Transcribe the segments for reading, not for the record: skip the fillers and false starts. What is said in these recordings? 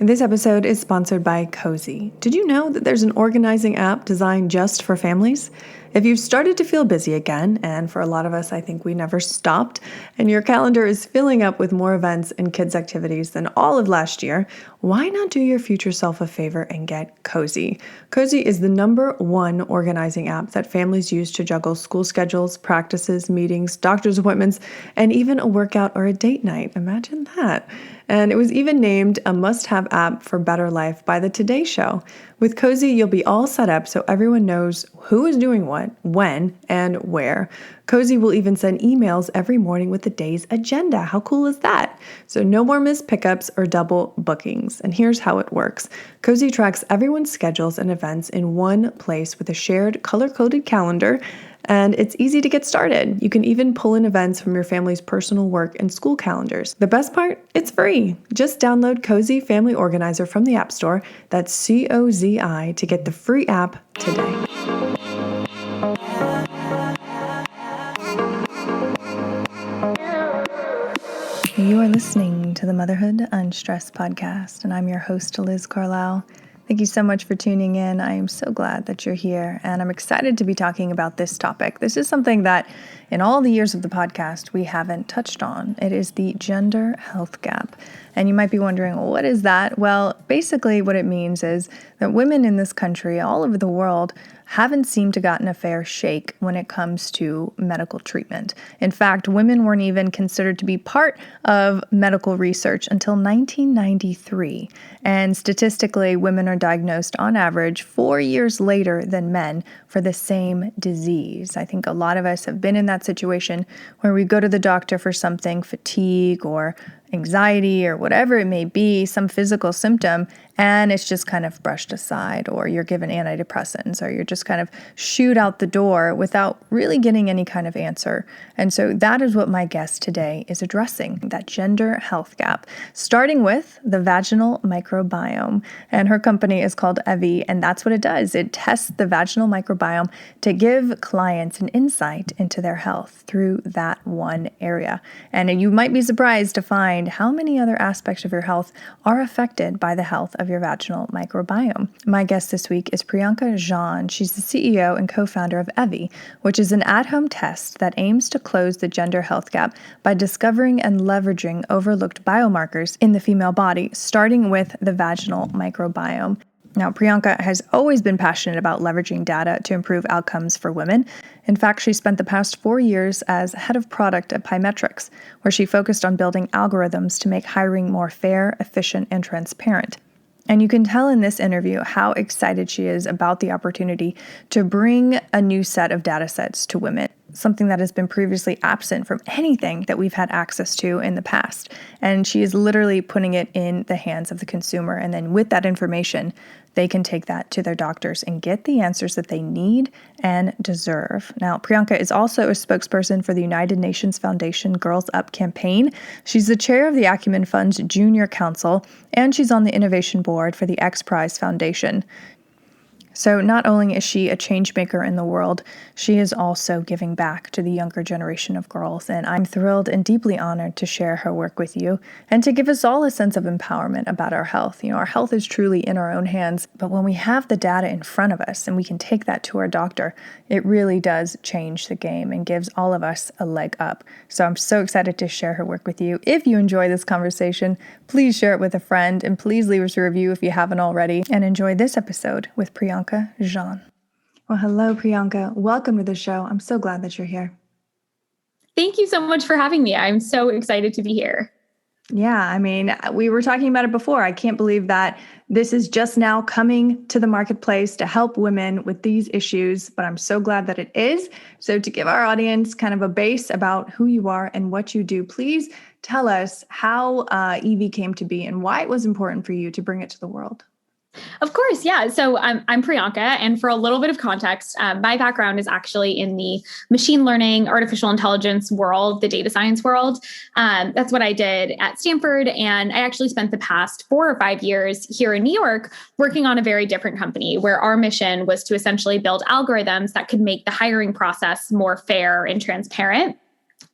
This episode is sponsored by Cozi. Did you know that there's an organizing app designed just for families? If you've started to feel busy again, and for a lot of us, I think we never stopped, and your calendar is filling up with more events and kids' activities than all of last year, why not do your future self a favor and get Cozi? Cozi is the #1 organizing app that families use to juggle school schedules, practices, meetings, doctor's appointments, and even a workout or a date night. Imagine that. And it was even named a must-have app for better life by the Today Show. With Cozi, you'll be all set up so everyone knows who is doing what, when, and where. Cozi will even send emails every morning with the day's agenda. How cool is that? So no more missed pickups or double bookings. And here's how it works. Cozi tracks everyone's schedules and events in one place with a shared color-coded calendar, and it's easy to get started. You can even pull in events from your family's personal work and school calendars. The best part? It's free. Just download Cozi Family Organizer from the App Store. That's COZI to get the free app today. You are listening to the Motherhood Unstressed podcast, and I'm your host, Liz Carlisle. Thank you so much for tuning in. I am so glad that you're here, and I'm excited to be talking about this topic. This is something that in all the years of the podcast we haven't touched on. It is the gender health gap. And you might be wondering, well, what is that? Well, basically what it means is that women in this country, all over the world, haven't seemed to gotten a fair shake when it comes to medical treatment. In fact, women weren't even considered to be part of medical research until 1993. And statistically, women are diagnosed on average 4 years later than men for the same disease. I think a lot of us have been in that situation where we go to the doctor for something, fatigue or anxiety or whatever it may be, some physical symptom, and it's just kind of brushed aside, or you're given antidepressants, or you're just kind of shooed out the door without really getting any kind of answer. And so that is what my guest today is addressing, that gender health gap, starting with the vaginal microbiome. And her company is called Evvy, and that's what it does. It tests the vaginal microbiome to give clients an insight into their health through that one area. And you might be surprised to find how many other aspects of your health are affected by the health of your vaginal microbiome. My guest this week is Priyanka Jain. She's the CEO and co-founder of Evvy, which is an at-home test that aims to close the gender health gap by discovering and leveraging overlooked biomarkers in the female body, starting with the vaginal microbiome. Now, Priyanka has always been passionate about leveraging data to improve outcomes for women. In fact, she spent the past 4 years as head of product at Pymetrics, where she focused on building algorithms to make hiring more fair, efficient, and transparent. And you can tell in this interview how excited she is about the opportunity to bring a new set of data sets to women, something that has been previously absent from anything that we've had access to in the past. And she is literally putting it in the hands of the consumer. And then with that information, they can take that to their doctors and get the answers that they need and deserve. Now, Priyanka is also a spokesperson for the United Nations Foundation Girls Up campaign. She's the chair of the Acumen Fund's Junior Council, and she's on the innovation board for the X Prize Foundation. So not only is she a change maker in the world, she is also giving back to the younger generation of girls. And I'm thrilled and deeply honored to share her work with you and to give us all a sense of empowerment about our health. You know, our health is truly in our own hands, but when we have the data in front of us and we can take that to our doctor, it really does change the game and gives all of us a leg up. So I'm so excited to share her work with you. If you enjoy this conversation, please share it with a friend and please leave us a review if you haven't already, and enjoy this episode with Priyanka Jain. Well, hello, Priyanka. Welcome to the show. I'm so glad that you're here. Thank you so much for having me. I'm so excited to be here. Yeah, I mean, we were talking about it before. I can't believe that this is just now coming to the marketplace to help women with these issues, but I'm so glad that it is. So to give our audience kind of a base about who you are and what you do, please tell us how Evie came to be and why it was important for you to bring it to the world. Of course. Yeah. So I'm Priyanka. And for a little bit of context, my background is actually in the machine learning, artificial intelligence world, the data science world. That's what I did at Stanford. And I actually spent the past 4 or 5 years here in New York working on a very different company where our mission was to essentially build algorithms that could make the hiring process more fair and transparent.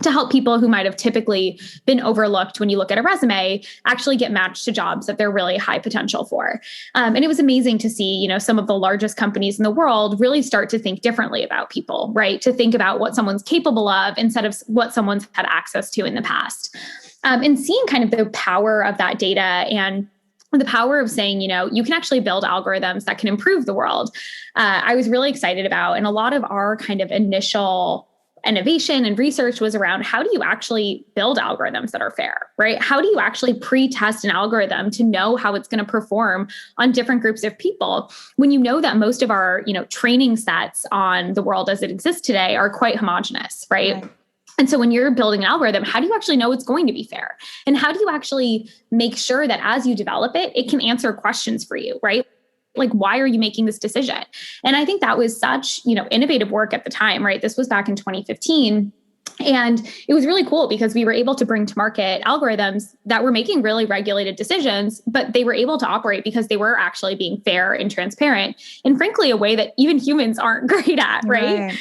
to help people who might have typically been overlooked when you look at a resume actually get matched to jobs that they're really high potential for. And it was amazing to see, some of the largest companies in the world really start to think differently about people, right? To think about what someone's capable of instead of what someone's had access to in the past. And seeing kind of the power of that data and the power of saying, you can actually build algorithms that can improve the world. I was really excited about, and a lot of our kind of initial innovation and research was around how do you actually build algorithms that are fair, right? How do you actually pre-test an algorithm to know how it's going to perform on different groups of people when you know that most of our, training sets on the world as it exists today are quite homogenous, right? And so when you're building an algorithm, how do you actually know it's going to be fair? And how do you actually make sure that as you develop it, it can answer questions for you, right? Like, why are you making this decision? And I think that was such, innovative work at the time, right? This was back in 2015. And it was really cool because we were able to bring to market algorithms that were making really regulated decisions, but they were able to operate because they were actually being fair and transparent, and frankly, a way that even humans aren't great at, right?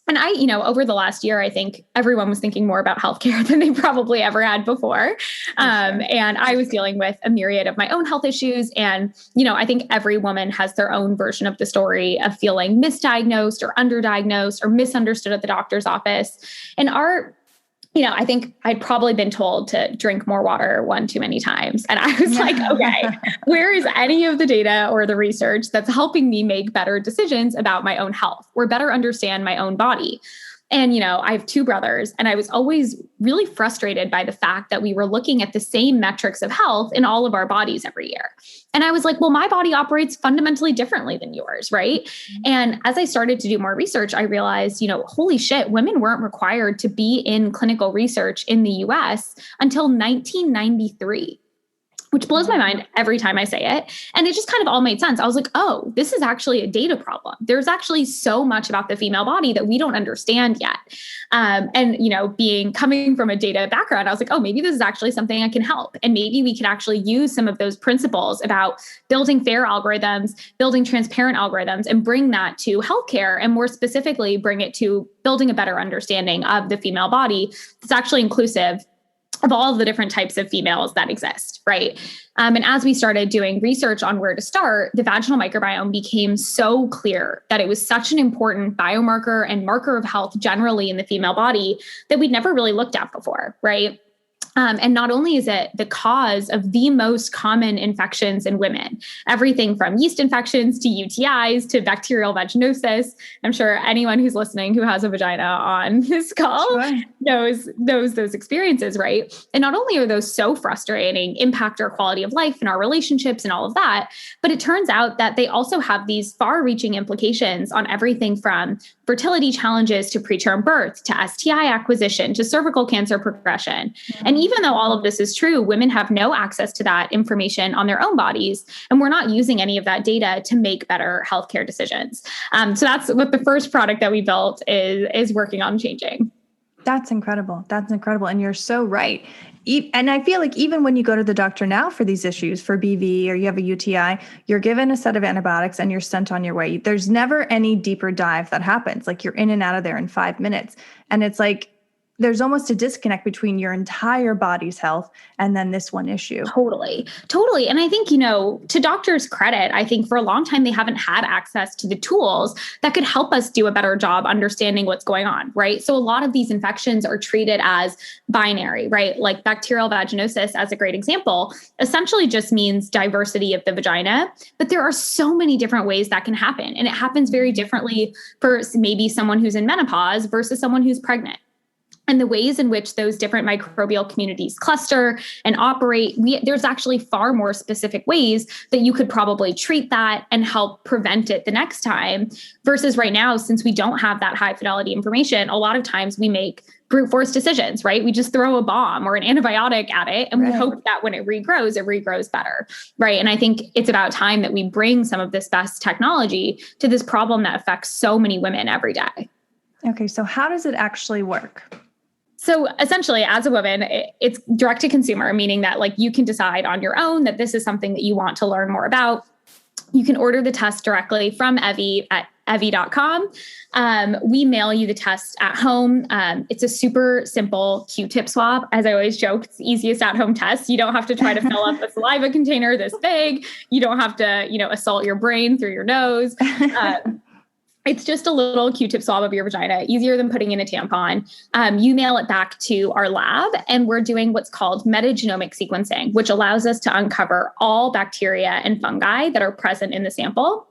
And I, over the last year, I think everyone was thinking more about healthcare than they probably ever had before. And I was dealing with a myriad of my own health issues. And, I think every woman has their own version of the story of feeling misdiagnosed or underdiagnosed or misunderstood at the doctor's office. And I think I'd probably been told to drink more water one too many times. And I was like, okay, where is any of the data or the research that's helping me make better decisions about my own health or better understand my own body? And, I have two brothers, and I was always really frustrated by the fact that we were looking at the same metrics of health in all of our bodies every year. And I was like, well, my body operates fundamentally differently than yours, right? Mm-hmm. And as I started to do more research, I realized, holy shit, women weren't required to be in clinical research in the US until 1993. Which blows my mind every time I say it. And it just kind of all made sense. I was like, oh, this is actually a data problem. There's actually so much about the female body that we don't understand yet. Coming from a data background, I was like, oh, maybe this is actually something I can help. And maybe we can actually use some of those principles about building fair algorithms, building transparent algorithms, and bring that to healthcare, and more specifically, bring it to building a better understanding of the female body that's actually inclusive of all of the different types of females that exist, right? And as we started doing research on where to start, the vaginal microbiome became so clear that it was such an important biomarker and marker of health generally in the female body that we'd never really looked at before, right? And not only is it the cause of the most common infections in women, everything from yeast infections to UTIs to bacterial vaginosis. I'm sure anyone who's listening who has a vagina on this call knows those experiences, right? And not only are those so frustrating, impact our quality of life and our relationships and all of that, but it turns out that they also have these far-reaching implications on everything from fertility challenges to preterm birth, to STI acquisition, to cervical cancer progression. And even though all of this is true, women have no access to that information on their own bodies, and we're not using any of that data to make better healthcare decisions. So that's what the first product that we built is working on changing. That's incredible. That's incredible. And you're so right. And I feel like even when you go to the doctor now for these issues, for BV or you have a UTI, you're given a set of antibiotics and you're sent on your way. There's never any deeper dive that happens. Like you're in and out of there in 5 minutes. And it's like, there's almost a disconnect between your entire body's health and then this one issue. Totally. And I think, to doctors' credit, I think for a long time, they haven't had access to the tools that could help us do a better job understanding what's going on, right? So a lot of these infections are treated as binary, right? Like bacterial vaginosis, as a great example, essentially just means diversity of the vagina. But there are so many different ways that can happen. And it happens very differently for maybe someone who's in menopause versus someone who's pregnant. And the ways in which those different microbial communities cluster and operate, there's actually far more specific ways that you could probably treat that and help prevent it the next time. Versus right now, since we don't have that high fidelity information, a lot of times we make brute force decisions, right? We just throw a bomb or an antibiotic at it and we hope that when it regrows better, right? And I think it's about time that we bring some of this best technology to this problem that affects so many women every day. Okay, so how does it actually work? So essentially, as a woman, it's direct to consumer, meaning that like you can decide on your own that this is something that you want to learn more about. You can order the test directly from Evvy at Evvy.com. We mail you the test at home. It's a super simple Q-tip swab. As I always joke, it's the easiest at-home test. You don't have to try to fill up a saliva container this big. You don't have to, assault your brain through your nose. It's just a little Q-tip swab of your vagina, easier than putting in a tampon. You mail it back to our lab, and we're doing what's called metagenomic sequencing, which allows us to uncover all bacteria and fungi that are present in the sample.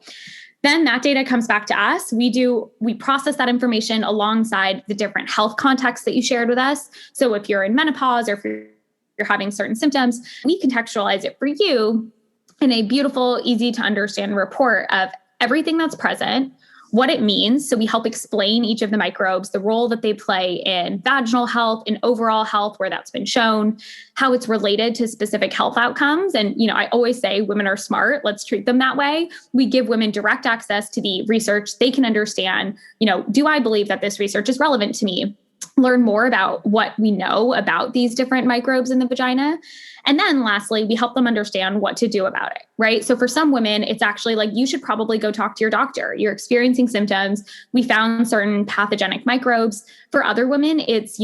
Then that data comes back to us. We process that information alongside the different health contexts that you shared with us. So if you're in menopause or if you're having certain symptoms, we contextualize it for you in a beautiful, easy to understand report of everything that's present, what it means. So we help explain each of the microbes, the role that they play in vaginal health, in overall health, where that's been shown, how it's related to specific health outcomes. And, I always say women are smart. Let's treat them that way. We give women direct access to the research. They can understand, do I believe that this research is relevant to me? Learn more about what we know about these different microbes in the vagina. And then lastly, we help them understand what to do about it, right? So for some women, it's actually like, you should probably go talk to your doctor. You're experiencing symptoms. We found certain pathogenic microbes. For other women, it's,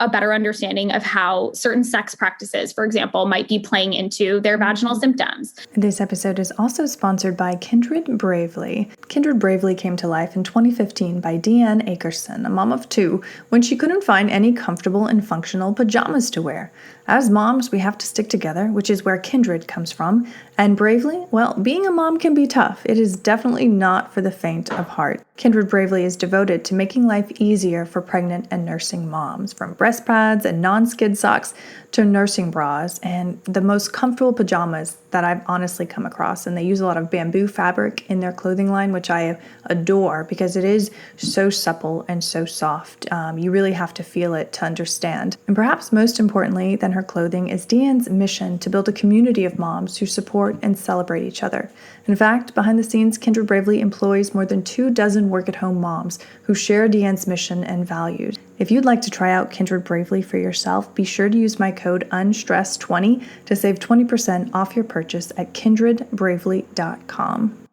a better understanding of how certain sex practices, for example, might be playing into their vaginal symptoms. This episode is also sponsored by Kindred Bravely. Kindred Bravely came to life in 2015 by Deanne Akerson, a mom of two, when she couldn't find any comfortable and functional pajamas to wear. As moms, we have to stick together, which is where Kindred comes from. And Bravely, well, being a mom can be tough. It is definitely not for the faint of heart. Kindred Bravely is devoted to making life easier for pregnant and nursing moms, from breast pads and non-skid socks to nursing bras and the most comfortable pajamas that I've honestly come across. And they use a lot of bamboo fabric in their clothing line, which I adore because it is so supple and so soft. You really have to feel it to understand. And perhaps most importantly than her clothing is Deanne's mission to build a community of moms who support and celebrate each other. In fact, behind the scenes, Kindred Bravely employs more than 24 work-at-home moms who share Deanne's mission and values. If you'd like to try out Kindred Bravely for yourself, be sure to use my code UNSTRESS20 to save 20% off your purchase at kindredbravely.com.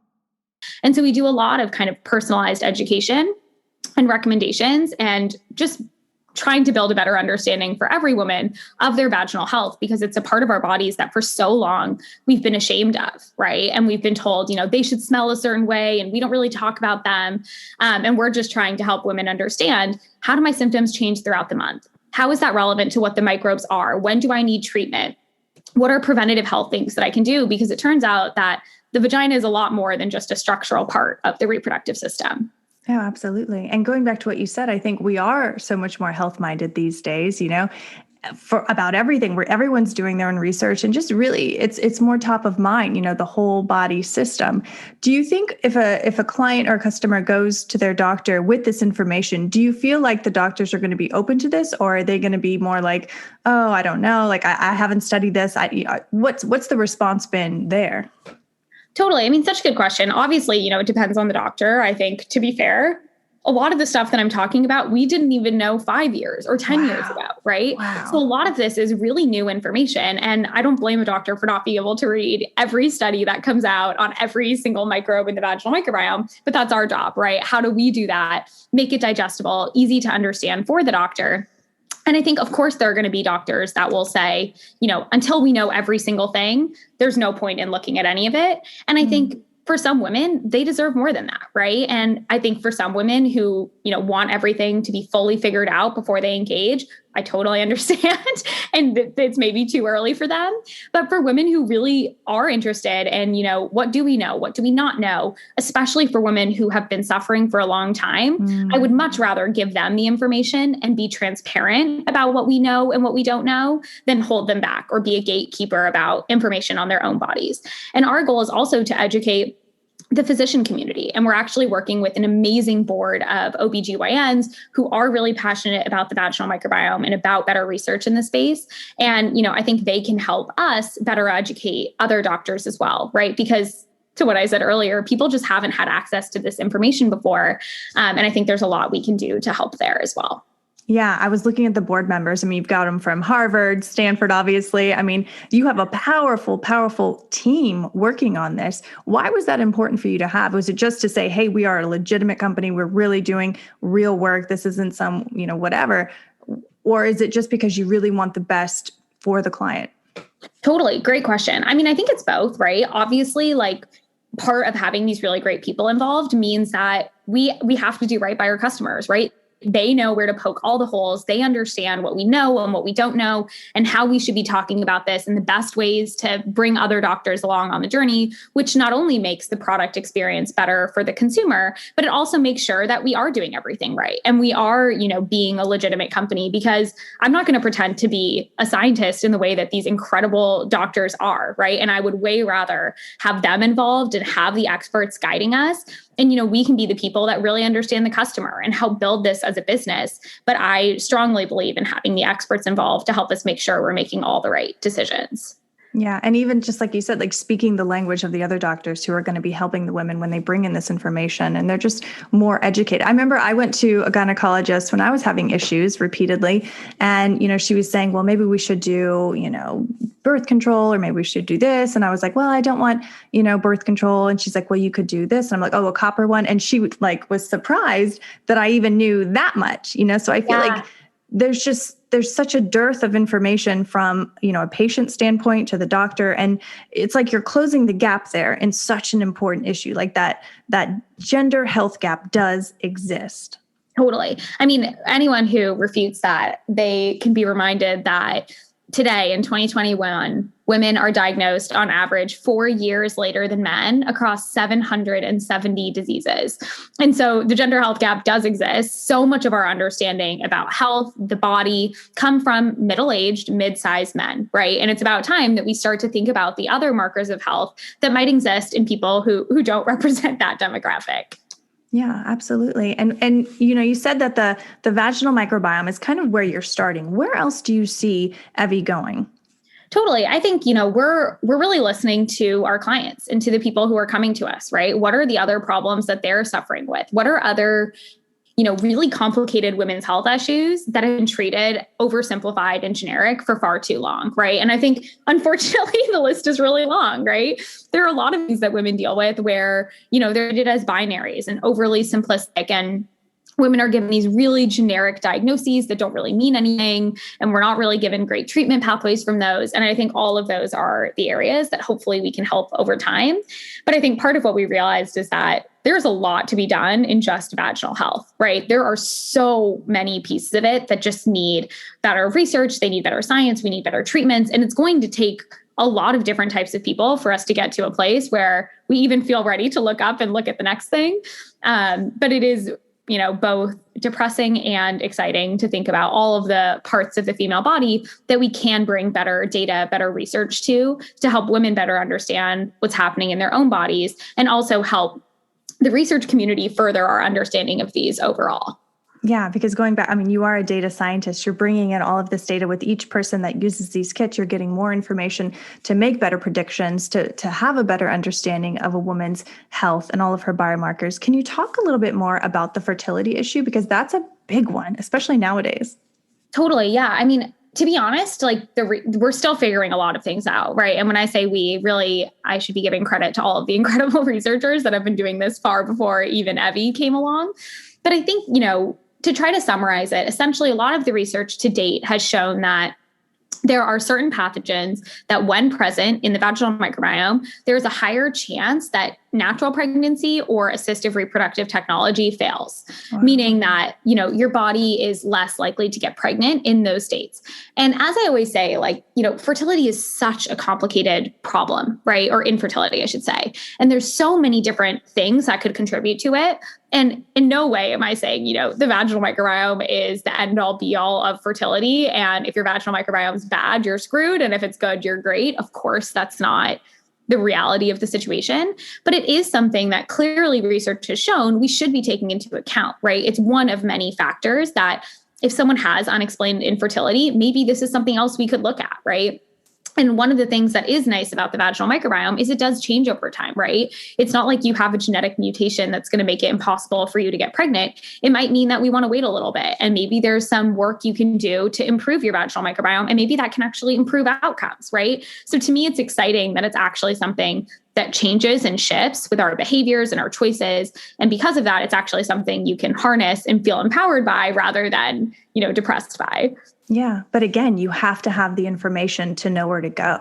And so we do a lot of kind of personalized education and recommendations and just trying to build a better understanding for every woman of their vaginal health, because it's a part of our bodies that for so long we've been ashamed of, right? And we've been told, they should smell a certain way and we don't really talk about them. And we're just trying to help women understand, how do my symptoms change throughout the month? How is that relevant to what the microbes are? When do I need treatment? What are preventative health things that I can do? Because it turns out that the vagina is a lot more than just a structural part of the reproductive system. Oh, absolutely. And going back to what you said, I think we are so much more health-minded these days, for about everything, where everyone's doing their own research and just really it's more top of mind, the whole body system. Do you think if a client or customer goes to their doctor with this information, do you feel like the doctors are going to be open to this, or are they going to be more like, oh, I don't know, like I haven't studied this. What's the response been there? Totally. I mean, such a good question. Obviously, it depends on the doctor. I think, to be fair, a lot of the stuff that I'm talking about, we didn't even know 5 years or 10 years ago, right? Wow. So a lot of this is really new information. And I don't blame a doctor for not being able to read every study that comes out on every single microbe in the vaginal microbiome, but that's our job, right? How do we do that? Make it digestible, easy to understand for the doctor. And I think, of course, there are going to be doctors that will say, until we know every single thing, there's no point in looking at any of it. And I think for some women, they deserve more than that, right? And I think for some women who, want everything to be fully figured out before they engage, I totally understand. And it's maybe too early for them. But for women who really are interested in, what do we know? What do we not know? Especially for women who have been suffering for a long time, I would much rather give them the information and be transparent about what we know and what we don't know than hold them back or be a gatekeeper about information on their own bodies. And our goal is also to educate the physician community. And we're actually working with an amazing board of OBGYNs who are really passionate about the vaginal microbiome and about better research in the space. And, I think they can help us better educate other doctors as well, right? Because to what I said earlier, people just haven't had access to this information before. And I think there's a lot we can do to help there as well. Yeah, I was looking at the board members. I mean, you've got them from Harvard, Stanford, obviously. I mean, you have a powerful, powerful team working on this. Why was that important for you to have? Was it just to say, hey, we are a legitimate company. We're really doing real work. This isn't some, whatever. Or is it just because you really want the best for the client? Totally. Great question. I mean, I think it's both, right? Obviously, like part of having these really great people involved means that we have to do right by our customers, right? They know where to poke all the holes. They understand what we know and what we don't know and how we should be talking about this and the best ways to bring other doctors along on the journey, which not only makes the product experience better for the consumer, but it also makes sure that we are doing everything right. And we are, being a legitimate company, because I'm not going to pretend to be a scientist in the way that these incredible doctors are, right? And I would way rather have them involved and have the experts guiding us. And, we can be the people that really understand the customer and help build this as a business. But I strongly believe in having the experts involved to help us make sure we're making all the right decisions. Yeah. And even just like you said, like speaking the language of the other doctors who are going to be helping the women when they bring in this information, and they're just more educated. I remember I went to a gynecologist when I was having issues repeatedly. And, she was saying, well, maybe we should do, birth control, or maybe we should do this. And I was like, well, I don't want, birth control. And she's like, well, you could do this. And I'm like, oh, a copper one. And she was surprised that I even knew that much, so I feel like there's such a dearth of information from, a patient standpoint to the doctor. And it's like you're closing the gap there in such an important issue. Like that gender health gap does exist. Totally. I mean, anyone who refutes that, they can be reminded that today in 2021, women are diagnosed on average 4 years later than men across 770 diseases. And so the gender health gap does exist. So much of our understanding about health, the body, come from middle-aged, mid-sized men, right? And it's about time that we start to think about the other markers of health that might exist in people who don't represent that demographic. Yeah, absolutely. And you said that the vaginal microbiome is kind of where you're starting. Where else do you see Evvy going? Totally. I think, we're really listening to our clients and to the people who are coming to us, right? What are the other problems that they're suffering with? What are other really complicated women's health issues that have been treated oversimplified and generic for far too long, right? And I think, unfortunately, the list is really long, right? There are a lot of things that women deal with where, they're treated as binaries and overly simplistic, and women are given these really generic diagnoses that don't really mean anything, and we're not really given great treatment pathways from those. And I think all of those are the areas that hopefully we can help over time. But I think part of what we realized is that there's a lot to be done in just vaginal health, right? There are so many pieces of it that just need better research. They need better science. We need better treatments. And it's going to take a lot of different types of people for us to get to a place where we even feel ready to look up and look at the next thing. But it is, both depressing and exciting to think about all of the parts of the female body that we can bring better data, better research to help women better understand what's happening in their own bodies, and also help the research community further our understanding of these overall. Yeah, because going back, I mean, you are a data scientist. You're bringing in all of this data with each person that uses these kits. You're getting more information to make better predictions, to have a better understanding of a woman's health and all of her biomarkers. Can you talk a little bit more about the fertility issue? Because that's a big one, especially nowadays. Totally. Yeah. I mean, to be honest, we're still figuring a lot of things out, right? And when I say I should be giving credit to all of the incredible researchers that have been doing this far before even Evvy came along. But I think, to try to summarize it, essentially a lot of the research to date has shown that there are certain pathogens that when present in the vaginal microbiome, there's a higher chance that natural pregnancy or assistive reproductive technology fails, meaning that, your body is less likely to get pregnant in those states. And as I always say, fertility is such a complicated problem, right? Or infertility, I should say. And there's so many different things that could contribute to it. And in no way am I saying, the vaginal microbiome is the end all be all of fertility. And if your vaginal microbiome is bad, you're screwed. And if it's good, you're great. Of course, that's not the reality of the situation, but it is something that clearly research has shown we should be taking into account, right? It's one of many factors that if someone has unexplained infertility, maybe this is something else we could look at, right? And one of the things that is nice about the vaginal microbiome is it does change over time, right? It's not like you have a genetic mutation that's going to make it impossible for you to get pregnant. It might mean that we want to wait a little bit. And maybe there's some work you can do to improve your vaginal microbiome. And maybe that can actually improve outcomes, right? So to me, it's exciting that it's actually something that changes and shifts with our behaviors and our choices. And because of that, it's actually something you can harness and feel empowered by rather than, depressed by. Yeah. But again, you have to have the information to know where to go.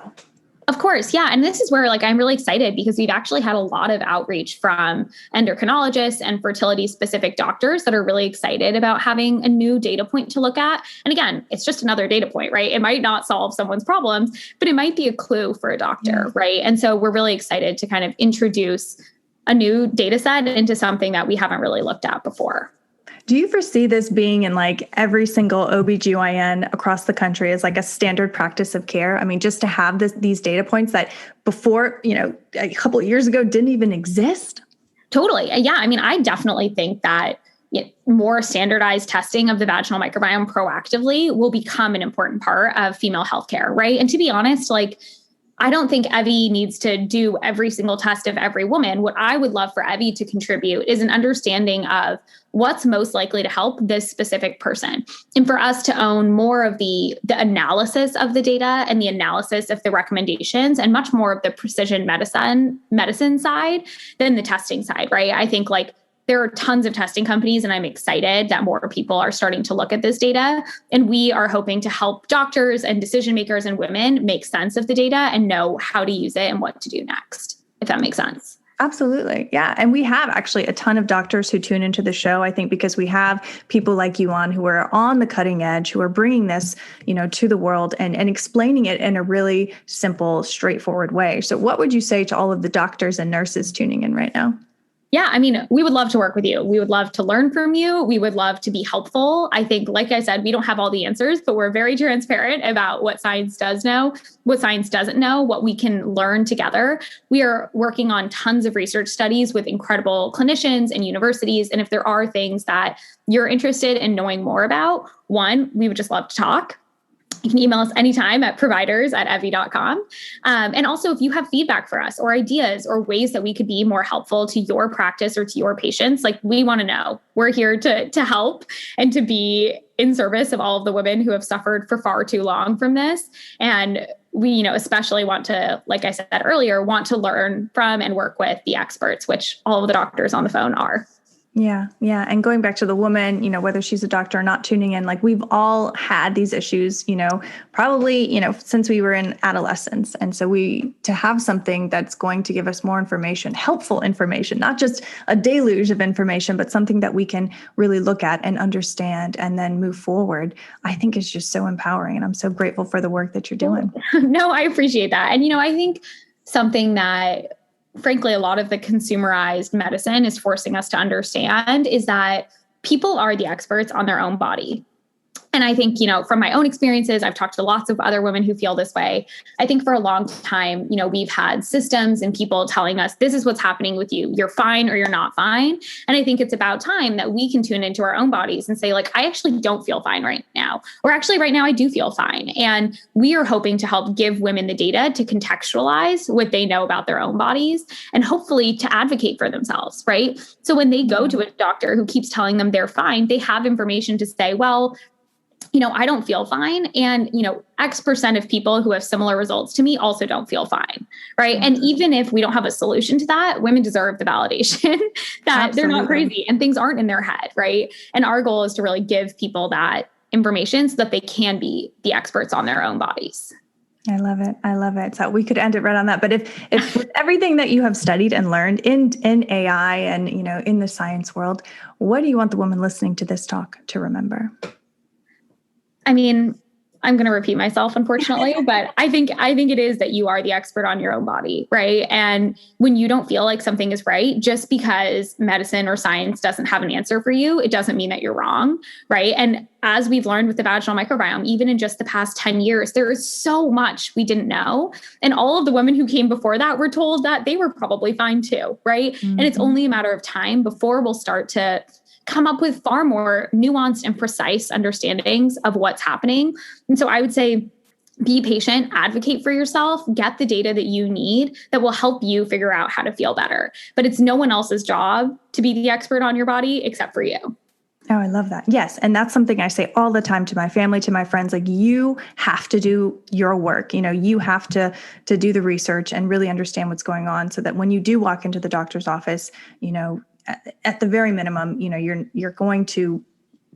Of course. Yeah. And this is where I'm really excited because we've actually had a lot of outreach from endocrinologists and fertility specific doctors that are really excited about having a new data point to look at. And again, it's just another data point, right? It might not solve someone's problems, but it might be a clue for a doctor, right? And so we're really excited to kind of introduce a new data set into something that we haven't really looked at before. Do you foresee this being in every single OBGYN across the country as a standard practice of care? I mean, just to have these data points that before, a couple of years ago didn't even exist? Totally. Yeah. I mean, I definitely think that more standardized testing of the vaginal microbiome proactively will become an important part of female healthcare, right? And to be honest, I don't think Evvy needs to do every single test of every woman. What I would love for Evvy to contribute is an understanding of what's most likely to help this specific person. And for us to own more of the analysis of the data and the analysis of the recommendations and much more of the precision medicine side than the testing side, right? I think there are tons of testing companies, and I'm excited that more people are starting to look at this data. And we are hoping to help doctors and decision makers and women make sense of the data and know how to use it and what to do next, if that makes sense. Absolutely. Yeah. And we have actually a ton of doctors who tune into the show, I think, because we have people like you on who are on the cutting edge, who are bringing this, to the world and explaining it in a really simple, straightforward way. So what would you say to all of the doctors and nurses tuning in right now? Yeah, I mean, we would love to work with you. We would love to learn from you. We would love to be helpful. I think, like I said, we don't have all the answers, but we're very transparent about what science does know, what science doesn't know, what we can learn together. We are working on tons of research studies with incredible clinicians and universities. And if there are things that you're interested in knowing more about, one, we would just love to talk. You can email us anytime at providers@evvy.com. And also, if you have feedback for us or ideas or ways that we could be more helpful to your practice or to your patients, we want to know. We're here to help and to be in service of all of the women who have suffered for far too long from this. And we, especially want to, like I said earlier, want to learn from and work with the experts, which all of the doctors on the phone are. Yeah. Yeah. And going back to the woman, whether she's a doctor or not tuning in, we've all had these issues, probably, since we were in adolescence. And so to have something that's going to give us more information, helpful information, not just a deluge of information, but something that we can really look at and understand and then move forward, I think is just so empowering. And I'm so grateful for the work that you're doing. No, I appreciate that. And, I think something that frankly, a lot of the consumerized medicine is forcing us to understand is that people are the experts on their own body. And I think, from my own experiences, I've talked to lots of other women who feel this way. I think for a long time, we've had systems and people telling us, this is what's happening with you. You're fine or you're not fine. And I think it's about time that we can tune into our own bodies and say, I actually don't feel fine right now. Or actually right now I do feel fine. And we are hoping to help give women the data to contextualize what they know about their own bodies and hopefully to advocate for themselves, right? So when they go to a doctor who keeps telling them they're fine, they have information to say, well, I don't feel fine. And, X percent of people who have similar results to me also don't feel fine. Right. Mm-hmm. And even if we don't have a solution to that, women deserve the validation that Absolutely. They're not crazy and things aren't in their head. Right. And our goal is to really give people that information so that they can be the experts on their own bodies. I love it. I love it. So we could end it right on that. But if with everything that you have studied and learned in AI and, in the science world, what do you want the woman listening to this talk to remember? I mean, I'm going to repeat myself, unfortunately, but I think it is that you are the expert on your own body, right? And when you don't feel like something is right, just because medicine or science doesn't have an answer for you, it doesn't mean that you're wrong, right? And as we've learned with the vaginal microbiome, even in just the past 10 years, there is so much we didn't know. And all of the women who came before that were told that they were probably fine too, right? Mm-hmm. And it's only a matter of time before we'll start to come up with far more nuanced and precise understandings of what's happening. And so I would say be patient, advocate for yourself, get the data that you need that will help you figure out how to feel better. But it's no one else's job to be the expert on your body except for you. Oh, I love that. Yes. And that's something I say all the time to my family, to my friends, like, you have to do your work. You have to do the research and really understand what's going on, so that when you do walk into the doctor's office, at the very minimum, you're going to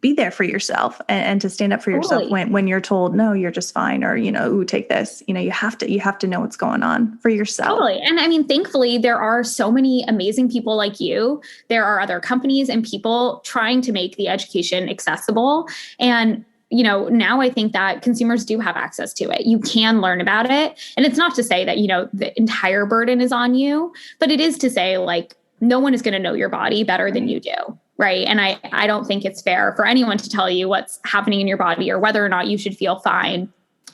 be there for yourself and to stand up for yourself when you're told, no, you're just fine, or, ooh, take this. You have to know what's going on for yourself. Totally. And I mean, thankfully, there are so many amazing people like you. There are other companies and people trying to make the education accessible. And now I think that consumers do have access to it. You can learn about it. And it's not to say that, the entire burden is on you, but it is to say, like, no one is going to know your body better than you do. Right. And I don't think it's fair for anyone to tell you what's happening in your body or whether or not you should feel fine,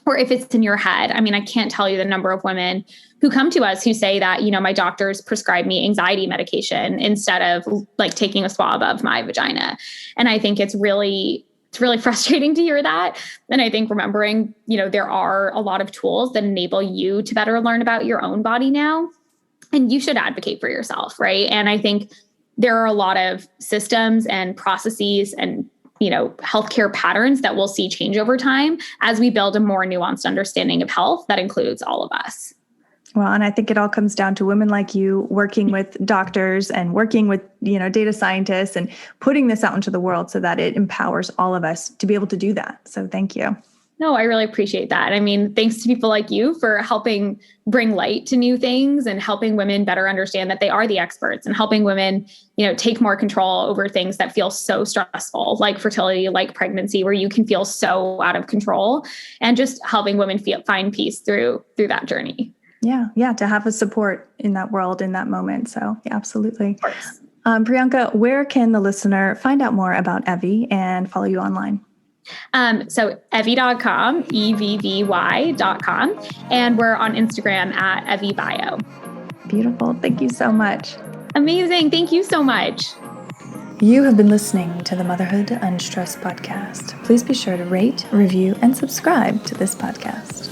or if it's in your head. I mean, I can't tell you the number of women who come to us who say that, my doctors prescribed me anxiety medication instead of like taking a swab of my vagina. And I think it's really frustrating to hear that. And I think remembering, there are a lot of tools that enable you to better learn about your own body now, and you should advocate for yourself. Right. And I think there are a lot of systems and processes and, healthcare patterns that we'll see change over time as we build a more nuanced understanding of health that includes all of us. Well, and I think it all comes down to women like you working with doctors and working with, data scientists and putting this out into the world so that it empowers all of us to be able to do that. So thank you. No, I really appreciate that. I mean, thanks to people like you for helping bring light to new things and helping women better understand that they are the experts, and helping women, take more control over things that feel so stressful, like fertility, like pregnancy, where you can feel so out of control, and just helping women find peace through that journey. Yeah. To have a support in that world, in that moment. So yeah, absolutely. Of course. Priyanka, where can the listener find out more about Evvy and follow you online? So Evvy.com, EVVY.com. And we're on Instagram at EvvyBio. Beautiful. Thank you so much. Amazing. Thank you so much. You have been listening to the Motherhood Unstressed podcast. Please be sure to rate, review, and subscribe to this podcast.